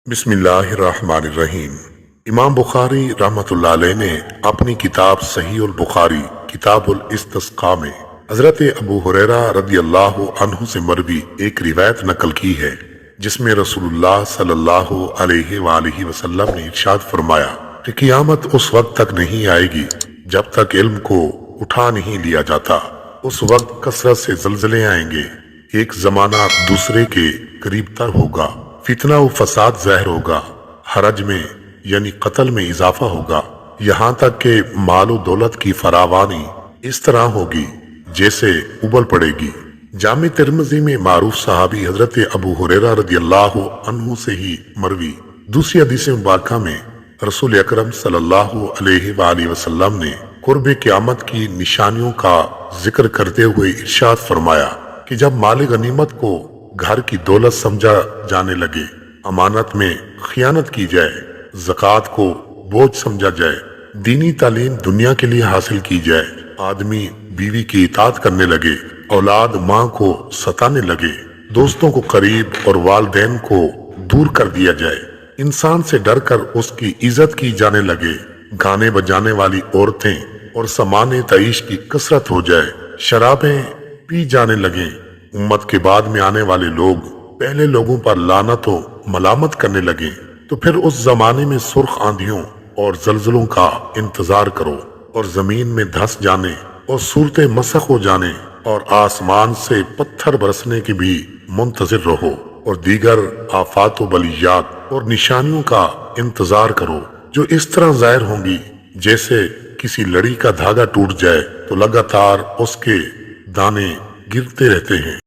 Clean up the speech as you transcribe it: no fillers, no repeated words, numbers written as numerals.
بسم اللہ الرحمن الرحیم۔ امام بخاری رحمۃ اللہ علیہ نے اپنی کتاب صحیح البخاری کتاب الاستسقاء میں حضرت ابو ہریرہ رضی اللہ عنہ سے مروی ایک روایت نقل کی ہے، جس میں رسول اللہ صلی اللہ علیہ وآلہ وسلم نے ارشاد فرمایا کہ قیامت اس وقت تک نہیں آئے گی جب تک علم کو اٹھا نہیں لیا جاتا۔ اس وقت کثرت سے زلزلے آئیں گے، ایک زمانہ دوسرے کے قریب تر ہوگا، فتنہ و فساد ظاہر ہوگا، حرج میں یعنی قتل میں اضافہ ہوگا، یہاں تک کہ مال و دولت کی فراوانی اس طرح ہوگی جیسے ابل پڑے گی۔ جامع ترمذی میں معروف صحابی حضرت ابو ہریرہ رضی اللہ عنہ سے ہی مروی دوسری حدیث مبارکہ میں رسول اکرم صلی اللہ علیہ وآلہ وسلم نے قرب قیامت کی نشانیوں کا ذکر کرتے ہوئے ارشاد فرمایا کہ جب مال غنیمت کو گھر کی دولت سمجھا جانے لگے، امانت میں خیانت کی جائے، زکوٰۃ کو بوجھ سمجھا جائے، دینی تعلیم دنیا کے لیے حاصل کی جائے، آدمی بیوی کی اطاعت کرنے لگے، اولاد ماں کو ستانے لگے، دوستوں کو قریب اور والدین کو دور کر دیا جائے، انسان سے ڈر کر اس کی عزت کی جانے لگے، گانے بجانے والی عورتیں اور سامان تعیش کی کثرت ہو جائے، شرابیں پی جانے لگیں، امت کے بعد میں آنے والے لوگ پہلے لوگوں پر لعنت و ملامت کرنے لگیں، تو پھر اس زمانے میں سرخ آندھیوں اور زلزلوں کا انتظار کرو، اور زمین میں دھس جانے اور صورتیں مسخ ہو جانے اور آسمان سے پتھر برسنے کی بھی منتظر رہو، اور دیگر آفات و بلیات اور نشانیوں کا انتظار کرو جو اس طرح ظاہر ہوں گی جیسے کسی لڑی کا دھاگا ٹوٹ جائے تو لگاتار اس کے دانے گرتے رہتے ہیں۔